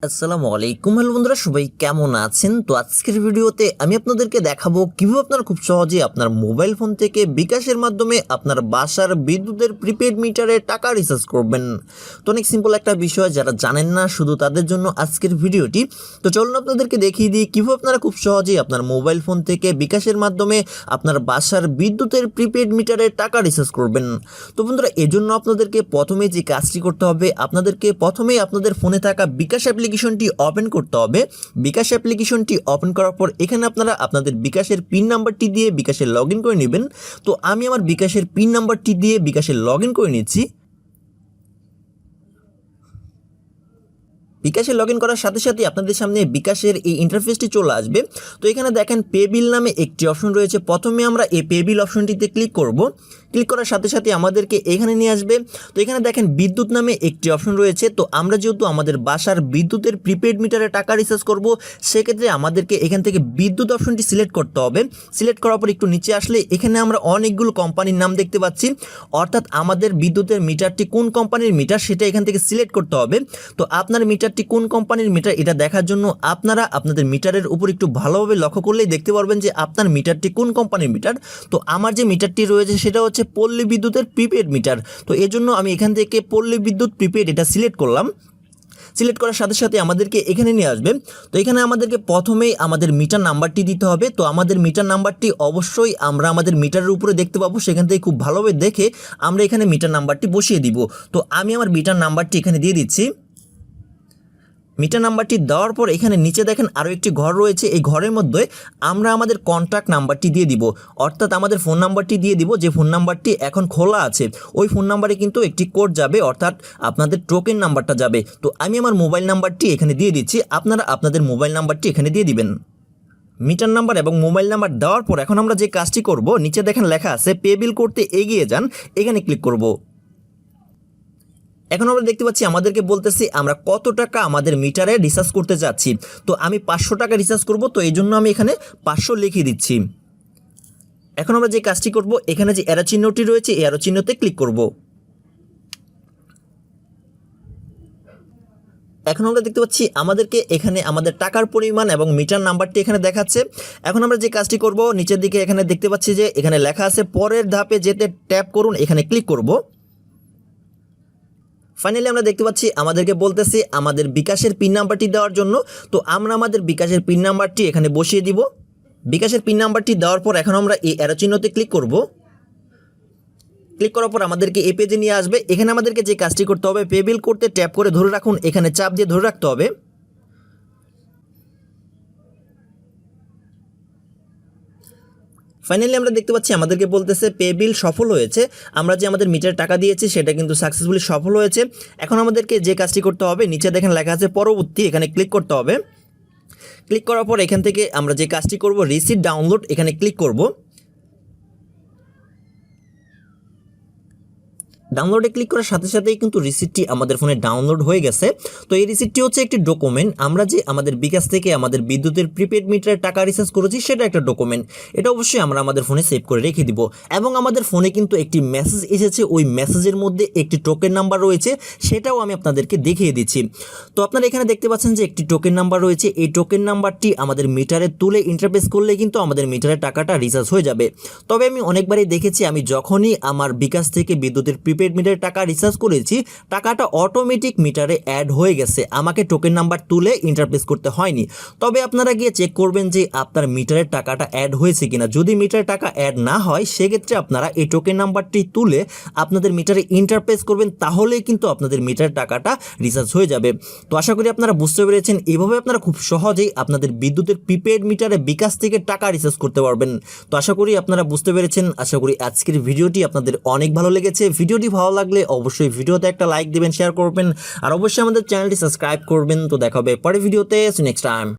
আসসালামু আলাইকুম হ্যালো বন্ধুরা, সবাই কেমন আছেন? তো আজকের ভিডিওতে আমি আপনাদেরকে দেখাবো কিভাবে আপনারা খুব সহজে আপনার মোবাইল ফোন থেকে বিকাশের মাধ্যমে আপনার বাসার বিদ্যুতের প্রিপেড মিটারে টাকা রিচার্জ করবেন। তো অনেক সিম্পল একটা বিষয়, যারা জানেন না শুধু তাদের জন্য আজকের ভিডিওটি। তো চলুন আপনাদেরকে দেখিয়ে দিই কিভাবে আপনারা খুব সহজেই আপনার মোবাইল ফোন থেকে বিকাশের মাধ্যমে আপনার বাসার বিদ্যুতের প্রিপেড মিটারে টাকা রিচার্জ করবেন। তো বন্ধুরা, এজন্য আপনাদেরকে প্রথমে যে কাজটি করতে হবে, আপনাদেরকে প্রথমেই আপনাদের ফোনে থাকা বিকাশ অ্যাপ্লিকেশনটি ওপেন করতে হবে। বিকাশ অ্যাপ্লিকেশনটি ওপেন করার পর এখানে আপনারা আপনাদের বিকাশের পিন নাম্বারটি দিয়ে বিকাশে লগ ইন করে নেবেন। তো আমি আমার বিকাশের পিন নাম্বারটি দিয়ে বিকাশে লগ ইন করে নিচ্ছি। বিকাশে লগ ইন করার সাথে সাথে আপনাদের সামনে বিকাশের এই ইন্টারফেসটি চলে আসবে। তো এখানে দেখেন পে বিল নামে একটি অপশন রয়েছে। প্রথমে আমরা এই পে বিল অপশনটিতে ক্লিক করব। ক্লিক করার সাথে সাথে আমাদেরকে এখানে নিয়ে আসবে। তো এখানে দেখেন বিদ্যুৎ নামে একটি অপশন রয়েছে। তো আমরা যেহেতু আমাদের বাসার বিদ্যুতের প্রিপেড মিটারে টাকা রিচার্জ করব, সেক্ষেত্রে আমাদেরকে এখান থেকে বিদ্যুৎ অপশনটি সিলেক্ট করতে হবে। সিলেক্ট করার পর একটু নিচে আসলে এখানে আমরা অনেকগুলো কোম্পানির নাম দেখতে পাচ্ছি, অর্থাৎ আমাদের বিদ্যুতের মিটারটি কোন কোম্পানির মিটার সেটা এখান থেকে সিলেক্ট করতে হবে। তো আপনার মিটারটি কোন কোম্পানির মিটার এটা দেখার জন্য আপনারা আপনাদের মিটারের উপর একটু ভালোভাবে লক্ষ্য করলেই দেখতে পারবেন যে আপনার মিটারটি কোন কোম্পানির মিটার। তো আমার যে মিটারটি রয়েছে সেটা হচ্ছে পল্লী বিদ্যুতের প্রিপেড মিটার। তো এর জন্য আমি এখান থেকে পল্লী বিদ্যুৎ প্রিপেড এটা সিলেক্ট করলাম। সিলেক্ট করার সাথে সাথে আমাদেরকে এখানে নিয়ে আসবে। তো এখানে আমাদেরকে প্রথমেই আমাদের মিটার নাম্বারটি দিতে হবে। তো আমাদের মিটার নাম্বারটি অবশ্যই আমরা আমাদের মিটারের উপরে দেখতে পাবো, সেখান থেকে খুব ভালোভাবে দেখে আমরা এখানে মিটার নাম্বারটি বসিয়ে দিব। তো আমি আমার মিটার নাম্বারটি এখানে দিয়ে দিচ্ছি। মিটার নাম্বারটি দেওয়ার পর এখানে নিচে দেখেন আরও একটি ঘর রয়েছে। এই ঘরের মধ্যে আমরা আমাদের কন্ট্যাক্ট নাম্বারটি দিয়ে দিব, অর্থাৎ আমাদের ফোন নাম্বারটি দিয়ে দিব। যে ফোন নাম্বারটি এখন খোলা আছে ওই ফোন নাম্বারে কিন্তু একটি কোড যাবে, অর্থাৎ আপনাদের টোকেন নাম্বারটা যাবে। তো আমি আমার মোবাইল নাম্বারটি এখানে দিয়ে দিচ্ছি, আপনারা আপনাদের মোবাইল নাম্বারটি এখানে দিয়ে দিবেন। মিটার নাম্বার এবং মোবাইল নাম্বার দেওয়ার পর এখন আমরা যে কাজটি করব, নিচে দেখেন লেখা আছে পে বিল করতে এগিয়ে যান, এখানে ক্লিক করব। এখন আমরা দেখতে পাচ্ছি আমাদেরকে বলতেছি আমরা কত টাকা আমাদের মিটারে রিচার্জ করতে যাচ্ছি। তো আমি 500 টাকা রিচার্জ করব, তো এই জন্য আমি এখানে 500 লিখে দিচ্ছি। এখন আমরা যে কাজটি করব, এখানে যে অ্যারো চিহ্নটি রয়েছে এই অ্যারো চিহ্নতে ক্লিক করব। এখন আমরা দেখতে পাচ্ছি আমাদেরকে এখানে আমাদের টাকার পরিমাণ এবং মিটার নাম্বারটি এখানে দেখাচ্ছে। এখন আমরা যে কাজটি করব, নিচের দিকে এখানে দেখতে পাচ্ছি যে এখানে লেখা আছে পরের ধাপে যেতে ট্যাপ করুন, এখানে ক্লিক করব। ফাইনালি আমরা দেখতে পাচ্ছি আমাদেরকে বলতেছে আমাদের বিকাশের পিন নাম্বারটি দেওয়ার জন্য। তো আমরা আমাদের বিকাশের পিন নাম্বারটি এখানে বসিয়ে দিব। বিকাশের পিন নাম্বারটি দেওয়ার পর এখন আমরা এই অ্যারো চিহ্নতে ক্লিক করব। ক্লিক করার পর আমাদেরকে এই পেজে নিয়ে আসবে। এখানে আমাদেরকে যে কাজটি করতে হবে, পে বিল করতে ট্যাপ করে ধরে রাখুন, এখানে চাপ দিয়ে ধরে রাখতে হবে। ফাইনালি আমরা দেখতে পাচ্ছি আমাদেরকে বলতেছে পে বিল সফল হয়েছে। আমরা যে আমাদের মিটারে টাকা দিয়েছি সেটা কিন্তু সাকসেসফুলি সফল হয়েছে। এখন আমাদেরকে যে কাজটি করতে হবে, নিচে দেখেন লেখা আছে পরবর্তী, এখানে ক্লিক করতে হবে। ক্লিক করার পর এখান থেকে আমরা যে কাজটি করব, রিসিট ডাউনলোড, এখানে ক্লিক করব। ডাউনলোডে ক্লিক করার সাথে সাথেই কিন্তু রিসিপ্টটি আমাদের ফোনে ডাউনলোড হয়ে গেছে। তো এই রিসিপ্টটি হচ্ছে একটি ডকুমেন্ট, আমরা যে আমাদের বিকাশ থেকে আমাদের বিদ্যুতের প্রিপেড মিটারে টাকা রিচার্জ করেছি সেটা একটা ডকুমেন্ট। এটা অবশ্যই আমরা আমাদের ফোনে সেভ করে রেখে দিব। এবং আমাদের ফোনে কিন্তু একটি মেসেজ এসেছে, ওই মেসেজের মধ্যে একটি টোকেন নাম্বার রয়েছে, সেটাও আমি আপনাদেরকে দেখিয়ে দিচ্ছি। তো আপনারা এখানে দেখতে পাচ্ছেন যে একটি টোকেন নাম্বার রয়েছে। এই টোকেন নাম্বারটি আমাদের মিটারে তুলে ইন্টারফেস করলে কিন্তু আমাদের মিটারে টাকাটা রিচার্জ হয়ে যাবে। তবে আমি অনেকবারই দেখেছি, আমি যখনই আমার বিকাশ থেকে বিদ্যুতের প্রিপেড মিটারে টাকা রিচার্জ করেছি, টাকাটা অটোমেটিক মিটারে অ্যাড হয়ে গেছে, আমাকে টোকেন নাম্বার তুলে ইন্টারপ্লেস করতে হয়নি। তবে আপনারা গিয়ে চেক করবেন যে আপনার মিটারের টাকাটা অ্যাড হয়েছে কিনা। যদি মিটারে টাকা অ্যাড না হয়, সেক্ষেত্রে আপনারা এই টোকেন নাম্বারটি তুলে আপনাদের মিটারে ইন্টারপ্লেস করবেন, তাহলেই কিন্তু আপনাদের মিটারের টাকাটা রিচার্জ হয়ে যাবে। তো আশা করি আপনারা বুঝতে পেরেছেন, এইভাবে আপনারা খুব সহজেই আপনাদের বিদ্যুতের প্রিপেড মিটারে বিকাশ থেকে টাকা রিচার্জ করতে পারবেন। তো আশা করি আপনারা বুঝতে পেরেছেন। আশা করি আজকের ভিডিওটি আপনাদের অনেক ভালো লেগেছে। ভিডিওটি ভালো লাগলে অবশ্যই ভিডিওতে একটা লাইক দিবেন, শেয়ার করবেন, আর অবশ্যই আমাদের চ্যানেলটি সাবস্ক্রাইব করবেন। তো দেখা হবে পরের ভিডিওতে। Next time.